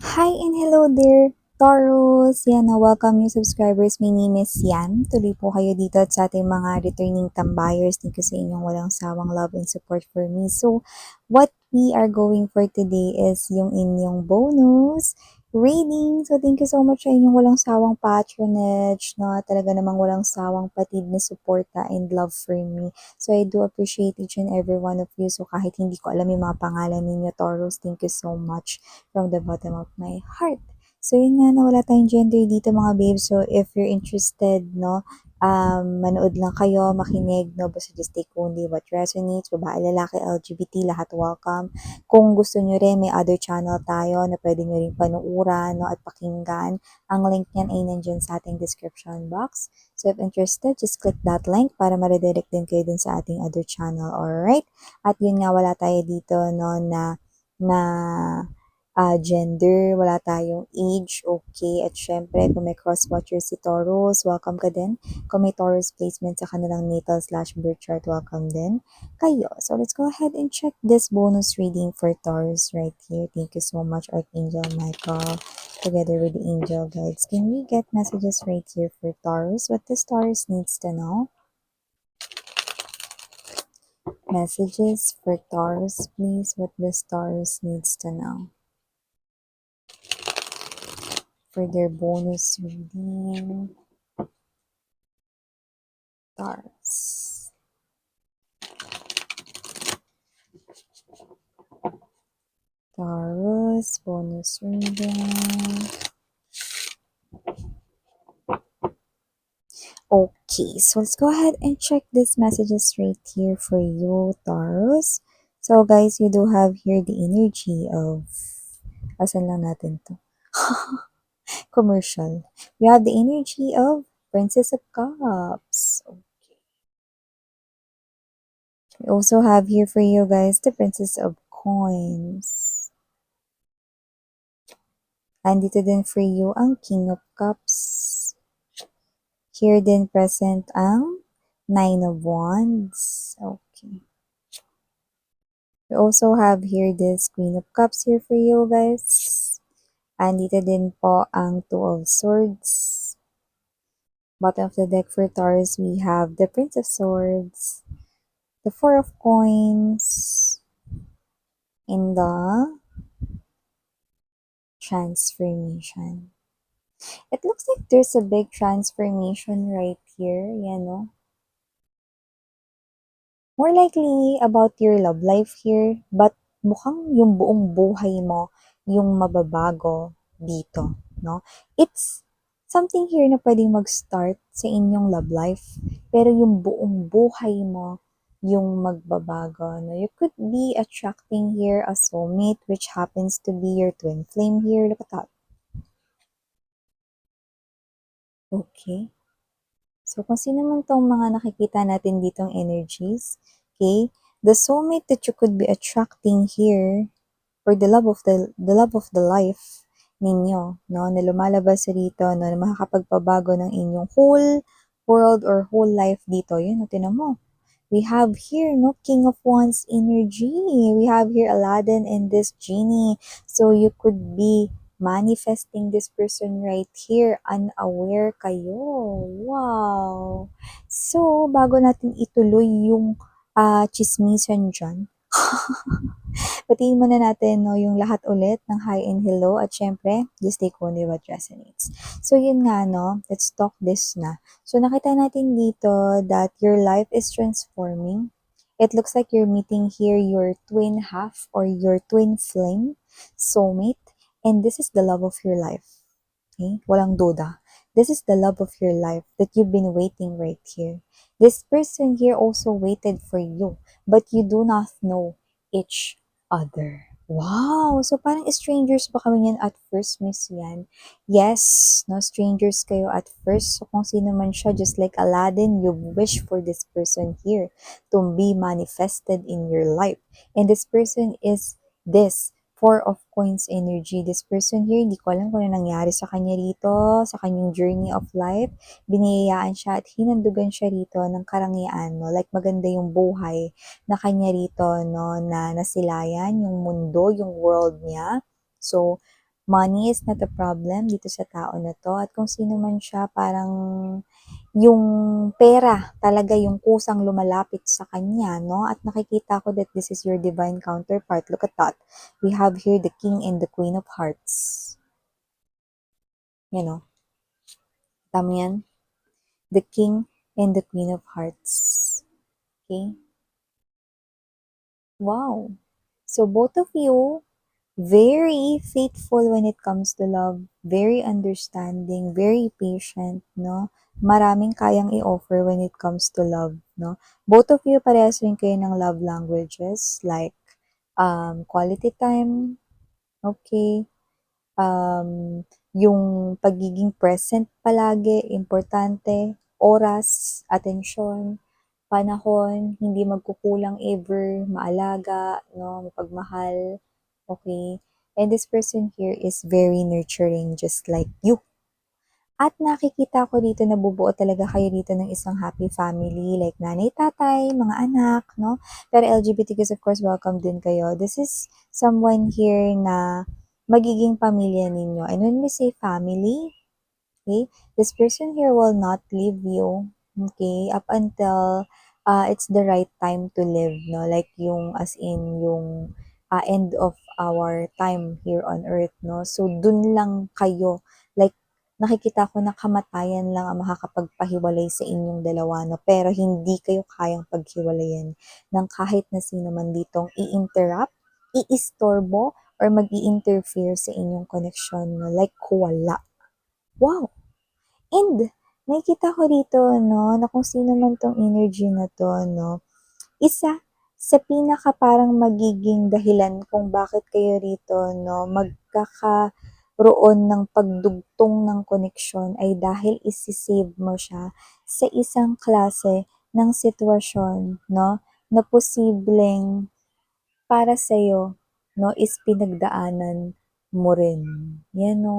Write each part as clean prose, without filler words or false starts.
Hi and hello there, Taurus! Yan, welcome new subscribers. My name is Yan. Tuloy po kayo dito at sa ating mga returning tambayers. Thank you sa inyong walang sawang love and support for me. So, what we are going for today is yung inyong bonus reading. So, thank you so much sa inyong walang sawang patronage, no? Talaga namang walang sawang patid na suporta and love for me. So, I do appreciate each and every one of you. So, kahit hindi ko alam yung mga pangalan ninyo, Taurus, thank you so much from the bottom of my heart. So, yun nga, na wala tayong gender dito mga babes. So, if you're interested, no, manood lang kayo, makinig, no, basta just take only what resonates, babae, lalaki, LGBT, lahat welcome. Kung gusto nyo rin, may other channel tayo na pwede nyo rin panuuran, no, at pakinggan. Ang link niyan ay nandyan sa ating description box. So, if interested, just click that link para ma-redirect din kayo dun sa ating other channel, alright? At yun nga, wala tayo dito, no, na gender, wala tayong age, okay. At syempre, kung may cross-watcher si Taurus, welcome ka din. Kung may Taurus placement sa kanilang natal/birth chart, welcome din kayo. So, let's go ahead and check this bonus reading for Taurus right here. Thank you so much, Archangel Michael, together with the angel guides. Can we get messages right here for Taurus? What this Taurus needs to know? Messages for Taurus, please. What this Taurus needs to know for their bonus reading. Taurus. Taurus, bonus reading. Okay, so let's go ahead and check these messages right here for you, Taurus. So guys, you do have here the energy of, asan lang natin to? Commercial. We have the energy of Princess of Cups. We also have here for you guys the Princess of Coins. Andito din for you ang King of Cups. Here din present ang Nine of Wands. Okay. We also have here this Queen of Cups here for you guys. Andito din po ang Two of Swords. Bottom of the deck for Taurus, we have the Prince of Swords, the Four of Coins, and the Transformation. It looks like there's a big transformation right here, yan no? More likely about your love life here, but mukhang yung buong buhay mo yung mababago dito, no? It's something here na pwedeng mag-start sa inyong love life, pero yung buong buhay mo yung magbabago, no? You could be attracting here a soulmate, which happens to be your twin flame here. Look at that. Okay. So, kung sino man tong mga nakikita natin ditong energies, okay, the soulmate that you could be attracting here, or the love of the life ninyo, no, na lumalabas rito, no, na makakapagpabago ng inyong whole world or whole life dito, yun, no, tinan mo. We have here, no, King of Wands energy. We have here Aladdin and this genie. So, you could be manifesting this person right here, unaware kayo. Wow! So, bago natin ituloy yung chismisan dyan, batiin muna natin no, yung lahat ulit ng hi and hello at syempre, just take only what resonates. So yun nga no, let's talk this na. So nakita natin dito that your life is transforming. It looks like you're meeting here your twin half or your twin flame, soulmate, and this is the love of your life. Okay? Walang duda. This is the love of your life that you've been waiting right here. This person here also waited for you, but you do not know each other. Wow! So parang strangers ba kami yan at first, Miss Yan? Yes, no, strangers kayo at first. So kung sino man siya, just like Aladdin, you wish for this person here to be manifested in your life. And this person is this Four of Coins energy. This person here, hindi ko alam kung ano nangyari sa kanya rito, sa kanyang journey of life. Biniyayaan siya at hinandugan siya rito ng karangyaan, no? Like maganda yung buhay na kanya rito, no? Na nasilayan yung mundo, yung world niya. So, Money is not a problem dito sa tao na 'to at kung sino man siya parang yung pera talaga yung kusang lumalapit sa kanya 'no, at nakikita ko that this is your divine counterpart. Look at that. We have here the King and the Queen of Hearts. Yan oh, tama yan? The King and the Queen of Hearts. Okay? Wow! So both of you, very faithful when it comes to love, very understanding, very patient, no? Maraming kayang i-offer when it comes to love, no? Both of you, parehas rin kayo ng love languages, like, quality time, okay? Yung pagiging present palagi, importante, oras, atensyon, panahon, hindi magkukulang ever, maalaga, no, mapagmahal, okay? And this person here is very nurturing, just like you. At nakikita ko dito na bubuo talaga kayo dito ng isang happy family, like nanay, tatay, mga anak, no? Pero LGBTQs, of course, welcome din kayo. This is someone here na magiging pamilya ninyo. And when we say family, okay, this person here will not leave you, okay, up until it's the right time to live, no? Like yung, as in, yung end of our time here on earth, no? So, dun lang kayo, like, nakikita ko na kamatayan lang ang makakapagpahiwalay sa inyong dalawa, no? Pero hindi kayo kayang paghiwalayan ng kahit na sino man ditong i-interrupt, i-istorbo, or mag-i-interfere sa inyong connection, no? Like, wala. Wow! And nakikita ko dito 'no, na kung sino man 'tong energy na 'to 'no, isa sa pinaka parang magiging dahilan kung bakit kayo rito 'no, magkakaroon ng pagdugtong ng koneksyon ay dahil isi-save mo siya sa isang klase ng sitwasyon 'no, na posibleng para sa'yo 'no, is pinagdaanan mo rin. 'Yan 'no.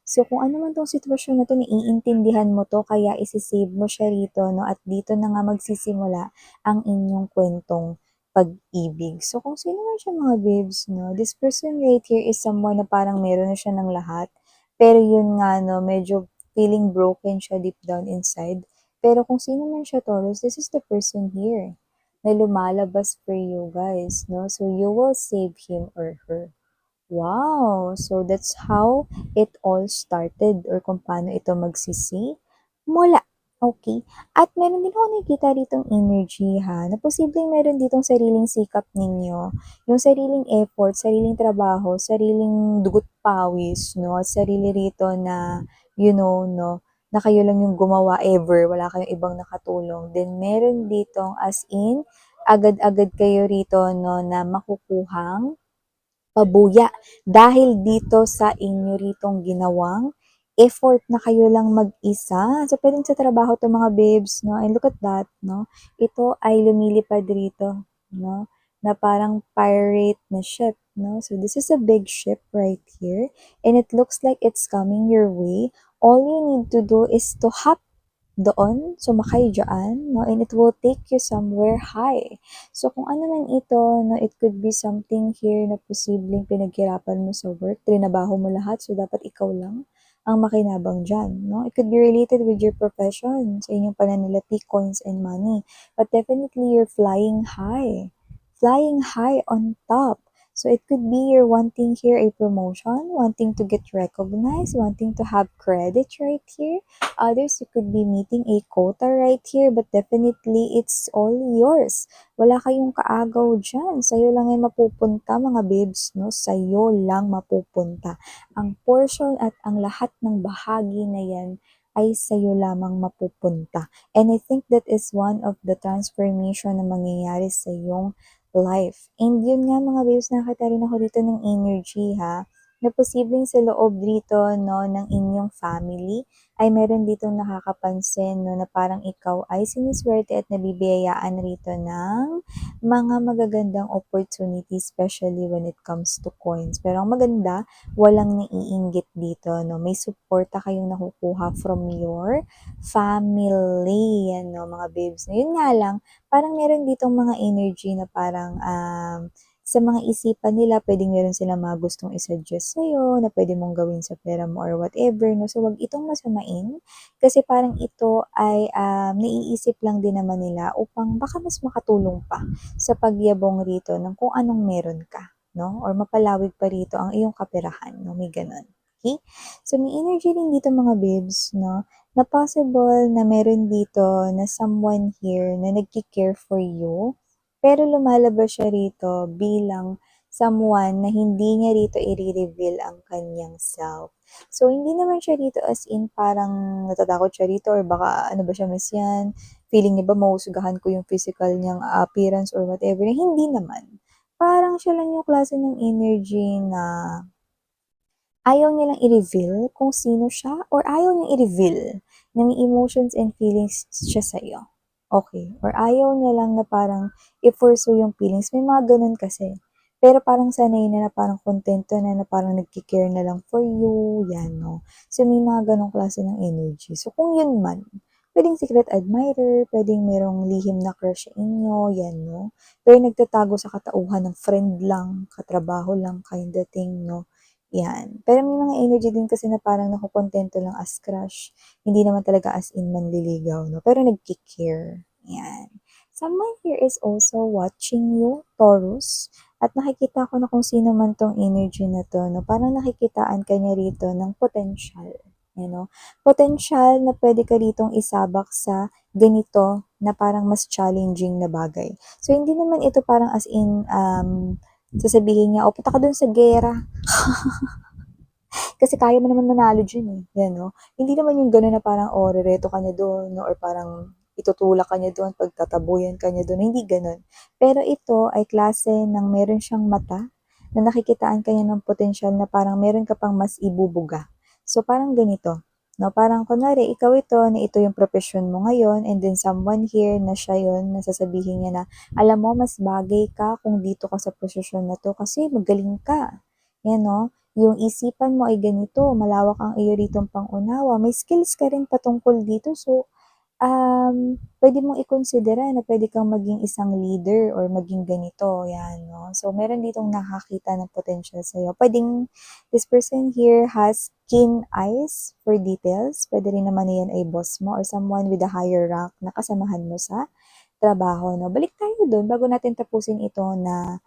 So, kung ano man 'tong sitwasyon na 'to, naiintindihan mo 'to kaya isi-save mo siya rito 'no, at dito na nga magsisimula ang inyong kuwentong pag-ibig. So, kung sino man siya mga babes 'no, this person right here is someone na parang meron na siya ng lahat, pero yun nga 'no, medyo feeling broken siya deep down inside. Pero kung sino man siya Taurus, this is the person here na lumalabas for you guys, no? So, you will save him or her. Wow! So, that's how it all started or kung paano ito mula. Okay. At meron din ako nakikita ditong energy ha, na posibleng meron ditong sariling sikap ninyo, yung sariling effort, sariling trabaho, sariling dugot pawis, no? At sarili rito na, you know, no, na kayo lang yung gumawa ever, wala kayong ibang nakatulong. Then, meron ditong as in, agad-agad kayo rito, no, na makukuhang pabuya dahil dito sa inyo ritong ginawang effort na kayo lang mag-isa. So, pwedeng sa trabaho 'to mga babes, no? And look at that, no? Ito ay lumilipad rito, no? Na parang pirate na ship, no? So, this is a big ship right here. And it looks like it's coming your way. All you need to do is to hop doon, sumakay dyan, no? And it will take you somewhere high. So, kung ano man ito, no, it could be something here na posibleng pinaghirapan mo sa work, trinabaho mo lahat, so dapat ikaw lang ang makinabang dyan, no? It could be related with your profession, sa inyong pananalapi, coins, and money. But definitely, you're flying high on top. So it could be you're wanting here a promotion, wanting to get recognized, wanting to have credit right here. Others, you could be meeting a quota right here, but definitely it's all yours. Wala kayong kaagaw dyan. Sa'yo lang yan mapupunta, mga babes, no? Sa'yo lang mapupunta. Ang portion at ang lahat ng bahagi na yan ay sa'yo lamang mapupunta. And I think that is one of the transformation na mangyayari sa iyong life. And yun nga mga babes, nakakita rin ako dito ng energy ha, na posibleng sa loob dito no, ng inyong family ay meron ditong nakakapansin no, na parang ikaw ay siniswerte at nabibiyayaan rito ng mga magagandang opportunity, especially when it comes to coins. Pero ang maganda, walang naiinggit dito. No? May suporta kayong nakukuha from your family. Yan, no, mga babes. No? Yun nga lang, parang meron ditong mga energy na parang sa mga isipan nila puwedeng meron silang mga gustong i-suggest sa'yo na puwede mong gawin sa pera mo or whatever 'no. So, 'wag itong masamain kasi parang ito ay, naiisip lang din naman nila upang baka mas makatulong pa sa pagyabong rito ng kung anong meron ka 'no or mapalawig pa rito ang iyong kaperahan 'no, may gano'n, okey? So, may energy din dito mga babes 'no, na possible na meron dito na someone here na nagke-care for you, pero lumalabas siya rito bilang someone na hindi niya rito i-re-reveal ang kanyang self. So, hindi naman siya dito as in parang natatakot siya rito or baka ano ba siya, miss yan, feeling niya ba mahusgahan ko yung physical niyang appearance or whatever, hindi naman. Parang siya lang yung klase ng energy na ayaw niya lang i-reveal kung sino siya or ayaw niyang i-reveal na may emotions and feelings siya sa'yo. Okay. Or ayaw niya lang na parang i-pursue yung feelings. May mga ganun kasi. Pero parang sanay na parang kontento na parang nagki-care na lang for you, yan, no? So, may mga ganong klase ng energy. So, kung yun man, pwedeng secret admirer, pwedeng merong lihim na crush sa inyo, yan, no? Pero nagtatago sa katauhan ng friend lang, katrabaho lang, kind of thing, no? Yan. Pero may mga energy din kasi na parang nakokontento lang as crush. Hindi naman talaga as in manliligaw, no? Pero nagki-care. Yan. Someone here is also watching you, Taurus. At nakikita ko na kung sino man tong energy na to, no? Parang nakikitaan ka niya rito ng potential. You know? Potential na pwede ka ritong isabak sa ganito na parang mas challenging na bagay. So, hindi naman ito parang as in, sasabihin niya, o punta ka dun sa gera, kasi kaya mo naman manalo diyan, eh, 'yan 'no. Hindi naman yung gano'n na parang, oh, rereto ka niya do'n 'no or parang itutulak ka niya do'n, pagtatabuyan ka niya do'n, hindi gano'n. Pero ito ay klase ng meron siyang mata na nakikitaan ka niya ng potensyal na parang meron ka pang mas ibubuga. So, parang ganito 'no, parang kunwari ikaw ito na ito yung propesyon mo ngayon and then someone here na siya yun na sasabihin niya na, "Alam mo mas bagay ka kung dito ka sa posisyon na 'to kasi magaling ka." 'Yan 'no. Yung isipan mo ay ganito, malawak ang iyo ritong pang-unawa, may skills ka rin patungkol dito. So, puwede mong ikonsidera na puwede kang maging isang leader or maging ganito, 'yan 'no. So, meron ditong nakakita ng potential sa'yo. Puwedeng this person here has keen eyes for details. Puwede rin naman na 'yan ay boss mo or someone with a higher rank na kasamahan mo sa trabaho 'no. Balik tayo dun bago natin tapusin ito na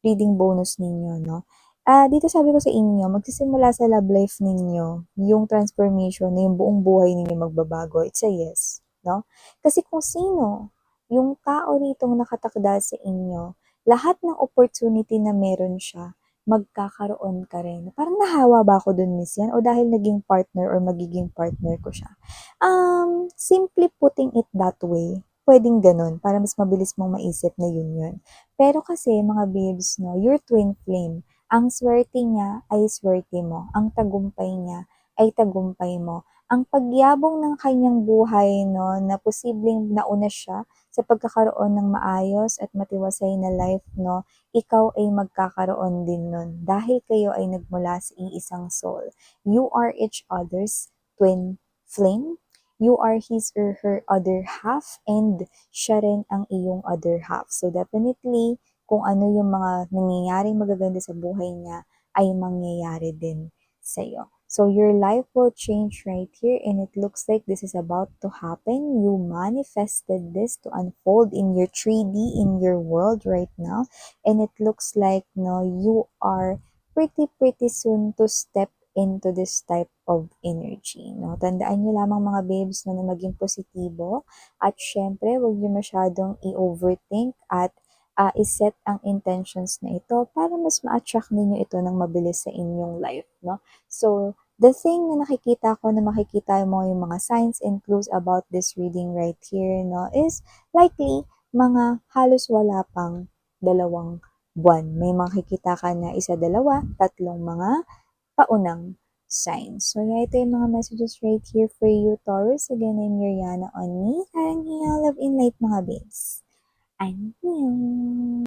reading bonus ninyo 'no. Dito sabi ko sa inyo, magsisimula sa love life ninyo, yung transformation na yung buong buhay ninyo magbabago, it's a yes, 'no? Kasi kung sino yung tao ritong nakatakda sa inyo, lahat ng opportunity na meron siya, magkakaroon ka rin. Parang nahawa ba ako dun, miss, yan o dahil naging partner or magiging partner ko siya? Simply putting it that way, puwedeng gano'n para mas mabilis mong maisip na yun yun. Pero kasi mga babes 'no, your twin flame, ang swerte niya ay swerte mo, ang tagumpay niya ay tagumpay mo. Ang pagyabong ng kanyang buhay 'no, na posibleng nauna siya sa pagkakaroon ng maayos at matiwasay na life 'no, ikaw ay magkakaroon din nun dahil kayo ay nagmula sa iisang soul. You are each other's twin flame. You are his or her other half and siya rin ang iyong other half. So definitely, kung ano yung mga nangyayaring magaganda sa buhay niya ay mangyayari din sa'yo. So your life will change right here and it looks like this is about to happen. You manifested this to unfold in your 3D, in your world right now. And it looks like no, you are pretty soon to step into this type of energy. No? Tandaan niyo lamang mga babes no, na maging positibo at syempre huwag niyo masyadong i-overthink at iset ang intentions na ito para mas ma-attract ninyo ito ng mabilis sa inyong life, no? So, the thing na nakikita ko na makikita mo yung mga signs and clues about this reading right here, no, is likely mga halos wala pang 2 buwan. May makikita ka na 1, 2, 3 mga paunang signs. So, yeah, ito yung mga messages right here for you, Taurus. Again, I'm Yuriana on me. Karang love in light mga babes. 안녕.